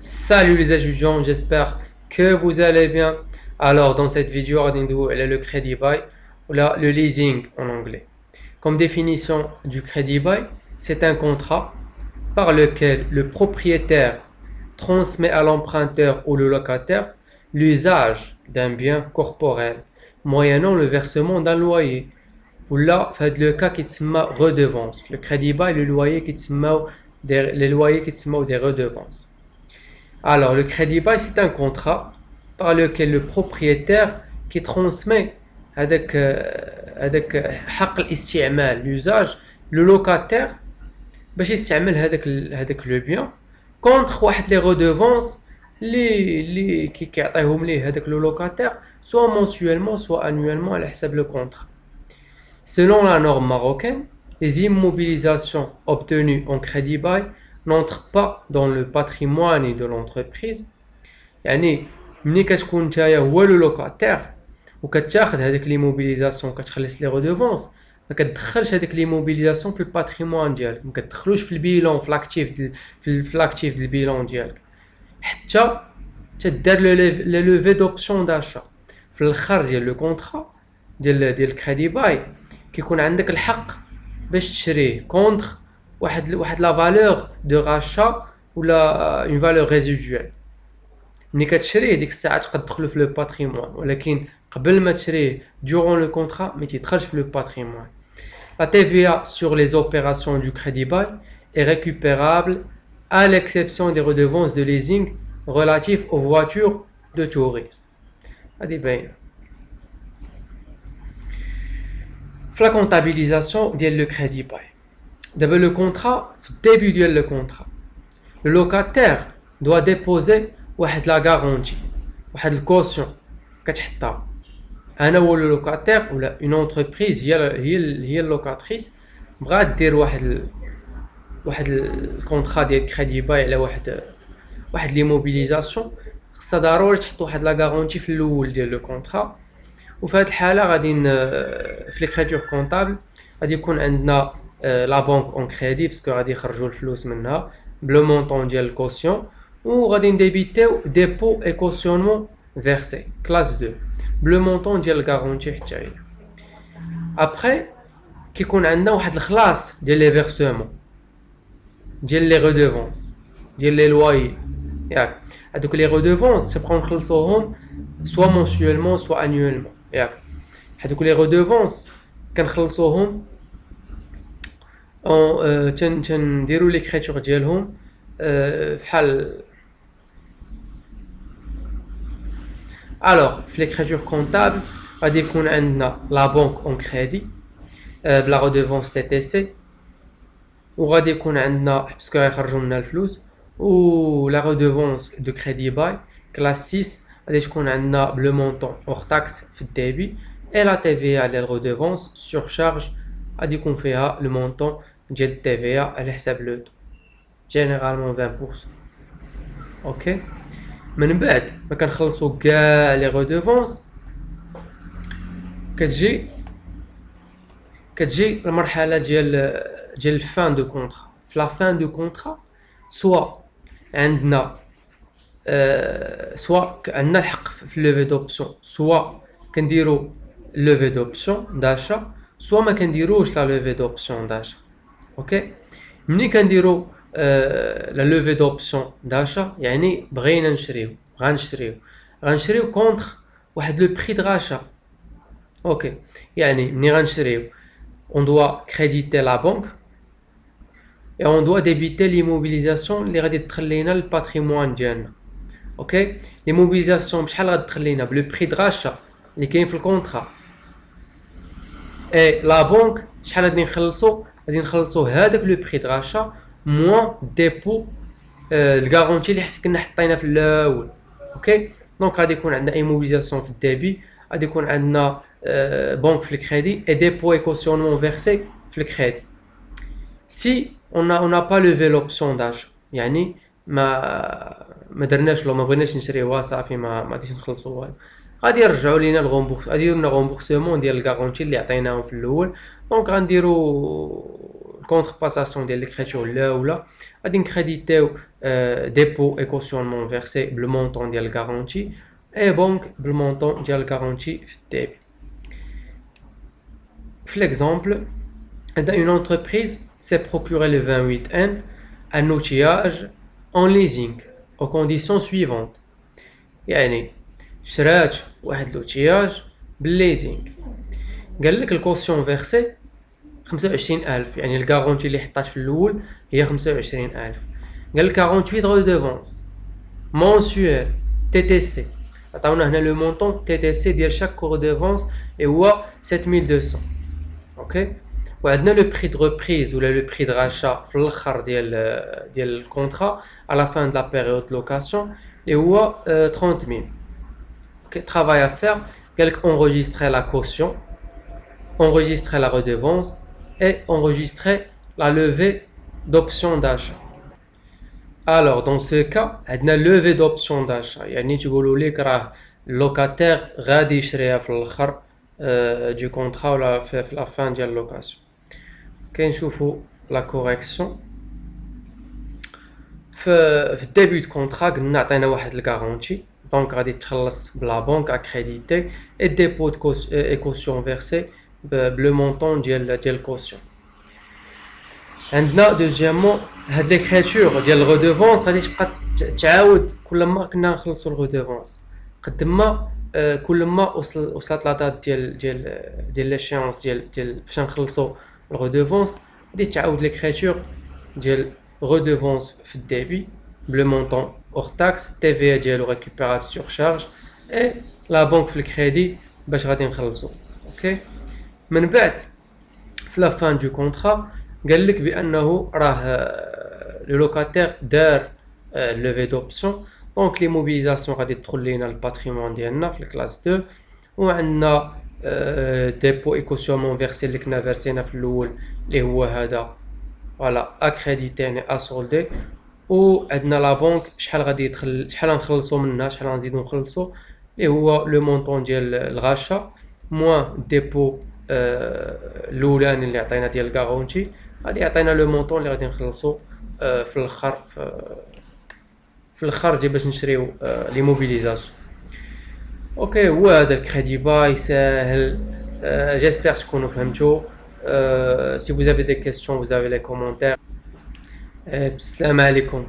Salut les étudiants, j'espère que vous allez bien. Alors, dans cette vidéo, on va voir le crédit bail ou le leasing en anglais. Comme définition du crédit bail, c'est un contrat par lequel le propriétaire transmet à l'emprunteur ou le locataire l'usage d'un bien corporel, moyennant le versement d'un loyer. Ou là, fait le cas qui se redevance. Le crédit bail, le loyer qui se les loyers qui se des redevances. Alors, le crédit bail, c'est un contrat par lequel le propriétaire qui transmet avec حق الاستعمال l'usage le locataire باش يستعمل هذاك le bien contre واحد les redevances اللي كيعطيهم ليه هذاك le locataire soit mensuellement soit annuellement على حسب le contrat. Selon la norme marocaine, les immobilisations obtenues en crédit bail n'entrent pas dans le patrimoine de l'entreprise. يعني ملي كتكون نتايا هو لو لوكاتير وكتاخذ هذيك ليموبيليزاسيون كتخلص لي ريدوفونس، ما كتدخلش هذيك ليموبيليزاسيون في الباتريمون ديالك، ما كتدخلوش في البيلون في الاكتيف ديال البيلون ديالك حتى تدار لو لوفي دوبسيون داشا. في الاخر ديال لو كونطرا ديال الكريدي باي كيكون عندك الحق باش تشريه كونتر واحد لا فالور دو راشا ولا اون فالور ريزيدوال. ملي كتشريه ديك الساعه تقدر تدخلو في لو باتريمون، ولكن قبل ما تشريه durant le contrat ما تيدخلش في لو باتريمون. La TVA sur les opérations du crédit bail est récupérable à l'exception des redevances de leasing relatives aux voitures de tourisme. هادي باينه. في la comptabilisation ديال le crédit bail. D'abord le contrat, في début ديال le contrat. Le locataire doit déposer واحد لا غارونتي، واحد الكوسيون كتحطها. انا هو لو لوكاتير ولا اون انتربريز هي اللوكاتريس بغات دير واحد الكونطرا ديال كريدي باي على واحد لي موبيليزاسيون، خصها ضروري تحط واحد لا غارونتي في الاول ديال لو كونطرا. وفي هذه الحاله غادي في ليكريتور كونطابل غادي يكون عندنا لا بانك اون كريدي باسكو غادي يخرجوا الفلوس منها بلو مونطون ديال الكوسيون، وغادي نديبيتيو ديبو اي كوسيونمون فيرسي كلاس 2 بلو مونطون ديال الغارونتي حتى هي. ابري كيكون عندنا واحد الخلاص ديال لي فيرسمون ديال لي ريدوفونس ديال لي لواي ياك. هادوك لي ريدوفونس تبقاو نخلصوهم سوا مونسيولمون سوا انيولمون ياك. هادوك لي ريدوفونس كنخلصوهم تنديرو ليكريتور ديالهم فحال. Alors, في l'écriture comptable غادي يكون عندنا لا بانك اون كريدي بلا ريدوفونس تي تي سي، وغادي يكون عندنا باسكو غيخرجوا منها الفلوس و لا ريدوفونس دو كريدي باي كلاس 6 غادي تكون عندنا بلو مونطون اور تاكس في الديبي اي لا تي في على الريدوفونس سور شارج غادي يكون فيها لو مونطون ديال التي في على حساب لو طو جينيرالمون 20%. اوكي، من بعد ما كنخلصوا كاع لي ريدوفونس كتجي المرحله ديال الفان دو كونطرا. في لا فان دو كونطرا سوا عندنا عندنا الحق في لوفي دوبسيون، سوا كنديروا لوفي دوبسيون داشا سوا ما كنديروش لا لوفي دوبسيون داشا. اوكي، ملي كنديروا لا لوفي دوبسيون داشا يعني بغينا غنشريو كونتر واحد لو بري د راشا. اوكي، يعني ملي غنشريو on doit créditer la banque et on doit débiter l'immobilisation اللي غادي تدخل لينا الباتريمون ديالنا. اوكي، l'immobilisation بشحال غادي تدخل لينا بلو بري د راشا اللي كاين في الكونطرا، اي لا بانك شحال غادي نخلصوا هذاك لو بري د راشا موان ديبو الغارونتي اللي كنا حطينا في الاول. اوكي، دونك غادي يكون عندنا ايموبيليزاسيون في الديبي، غادي يكون عندنا بانك في الكريدي اي ديبو اي كوسيونمون فيرسي في الكريدي. سي on n'a pas levé l'option d'achat يعني ما درناش لو ما بغيناش نشريوها صافي ما غاديش نخلصوا والو، غادي يرجعوا لينا الغومبورس، غادي يديروا لنا غومبورسمون ديال الغارونتي اللي عطيناهم في الاول. دونك غنديروا contrepassation de l'écriture là ou là, غادي نكريديتيو dépôt et cautionnement versé le montant ديال garantie et banque le montant ديال garantie في الدébit. Pour l'exemple, une entreprise s'est procuré le 28N un outillage en leasing aux conditions suivantes. يعني شرات واحد l'outillage بالليزينغ. قال لك الكوسيون فيرسي 25000 يعني الكارونتي اللي حطات في الاول هي 25000. قال لك 48 رودوفونس مونسيوال تي تي سي. عطاونا هنا لو مونطون تي تي سي ديال شاك رودوفونس اللي هو 7200. اوكي وعندنا لو بري دو ريبريز ولا لو بري دو راشا في الاخر ديال الكونطرا على فان دو لا بيريود لوكاسيون اللي هو 30000. اوكي travail à faire قال لك enregistrer la caution, enregistrer la redevance et enregistrer la levée d'option d'achat. Alors dans ce cas عندنا levée d'option d'achat يعني تقولوا لك راه اللوكاتير غادي يشريها في الاخر du contrat ولا في la fin ديال اللوكاسيون. كنشوفوا la correction في الديبي دو كونطرا قلنا عطينا واحد الكارونتي دونك غادي تخلص بلا بنك اكريديتي اي ديبو اي كوسيون فيرسي بلو مونطون ديال الكوسيون. عندنا دوزيامون هاد ليكريتور ديال الرودوفونس غادي تبقى تعاود كل ما كنا نخلصوا الرودوفونس قد ما كل ما وصلت لا دات ديال ليشيونس ديال فاش نخلصوا الرودوفونس غادي تعاود ليكريتور ديال redevance في الديبي بلو مونطون اور تاكس تي في ديالو ريكوبيرات سور شارج اي لا بنك في الكريدي باش غادي نخلصوا. اوكي من بعد في لا فان دو كونطرا قال لك بانه راه لو لوكاتير دار لوفي دوبسيون دونك لي موبيليزاسيون غادي تدخل لينا الباتريمون ديالنا في الكلاس 2 وعندنا ديبو اي كوسيومون فيرسي اللي كنا فيرسينا في الاول اللي هو هذا فوالا اكريديتي يعني اسولدي وعندنا لا بنك شحال غادي يدخل شحال نخلصوا منها شحال غنزيدو نخلصوا اللي هو لو مونطون ديال الغاشا موان ديبو الاولاني اللي عطينا ديال الكارونتي غادي يعطينا لو مونطون اللي غادي نخلصوا في الاخر في الاخر ديال باش نشريو لي موبيليزاسيون. اوكي هو هذا الكريدي باي ساهل. j'espère تكونوا فهمتوا. Si vous avez des questions, vous avez les commentaires. Salam alaikum.